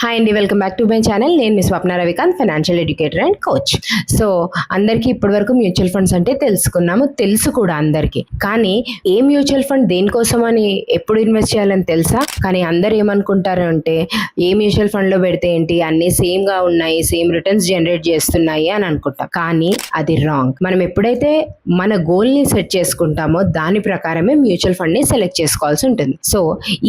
Hi అండి, welcome back to my channel. నేను మీ Swapna Ravikanth, financial educator and coach. So అందరికీ ఇప్పటివరకు మ్యూచువల్ ఫండ్స్ అంటే తెలుసు కూడా అందరికీ. కానీ ఏ మ్యూచువల్ ఫండ్ దేనికోసం అని ఎప్పుడు ఇన్వెస్ట్ చేయాలని తెలుసా? కానీ అందరు ఏమనుకుంటారు అంటే ఏ మ్యూచువల్ ఫండ్లో పెడితే ఏంటి, అన్నీ సేమ్గా ఉన్నాయి, సేమ్ రిటర్న్స్ జనరేట్ చేస్తున్నాయి అని అనుకుంటాం. కానీ అది రాంగ్. మనం ఎప్పుడైతే మన గోల్ని సెట్ చేసుకుంటామో దాని ప్రకారమే మ్యూచువల్ ఫండ్ని సెలెక్ట్ చేసుకోవాల్సి ఉంటుంది. సో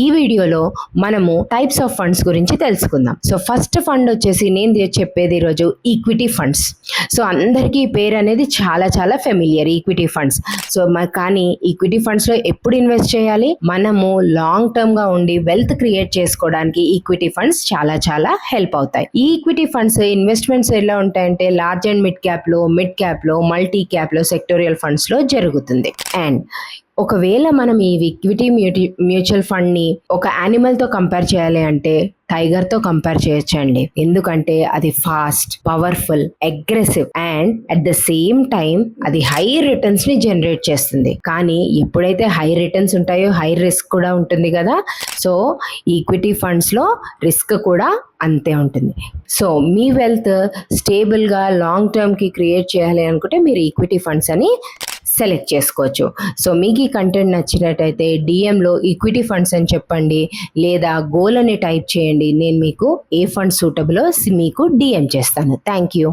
ఈ వీడియోలో మనము టైప్స్ ఆఫ్ ఫండ్స్ గురించి తెలుసుకుందాం. సో ఫస్ట్ ఫండ్ వచ్చేసి నేను చెప్పేది ఈరోజు ఈక్విటీ ఫండ్స్. సో అందరికీ ఈ పేరు అనేది చాలా చాలా ఫెమిలియర్, ఈక్విటీ ఫండ్స్. సో కానీ ఈక్విటీ ఫండ్స్ లో ఎప్పుడు ఇన్వెస్ట్ చేయాలి? మనము లాంగ్ టర్మ్ గా ఉండి వెల్త్ క్రియేట్ చేసుకోవడానికి ఈక్విటీ ఫండ్స్ చాలా చాలా హెల్ప్ అవుతాయి. ఈ ఈక్విటీ ఫండ్స్ ఇన్వెస్ట్మెంట్స్ ఎలా ఉంటాయంటే లార్జ్ అండ్ మిడ్ క్యాప్ లో, మల్టీ క్యాప్ లో, సెక్టోరియల్ ఫండ్స్ లో జరుగుతుంది. అండ్ ఒకవేళ మనం ఈ ఈక్విటీ మ్యూచువల్ ఫండ్ ని ఒక యానిమల్ తో కంపేర్ చేయాలి అంటే టైగర్ తో కంపేర్ చేయొచ్చండి. ఎందుకంటే అది fast, powerful, aggressive and at the same time అది హై రిటర్న్స్ ని జనరేట్ చేస్తుంది. కానీ ఎప్పుడైతే హై రిటర్న్స్ ఉంటాయో హై రిస్క్ కూడా ఉంటుంది కదా. సో ఈక్విటీ ఫండ్స్ లో రిస్క్ కూడా అంతే ఉంటుంది. సో మీ వెల్త్ స్టేబుల్ గా లాంగ్ టర్మ్ కి క్రియేట్ చేయాలి అనుకుంటే మీరు ఈక్విటీ ఫండ్స్ అని సెలెక్ట్ చేసుకోవచ్చు. సో మీకు ఈ కంటెంట్ నచ్చినట్టయితే డిఎంలో ఈక్విటీ ఫండ్స్ అని చెప్పండి, లేదా గోల్ అని టైప్ చేయండి. నేను మీకు ఏ ఫండ్ సూటబులో మీకు డిఎం చేస్తాను. Thank you.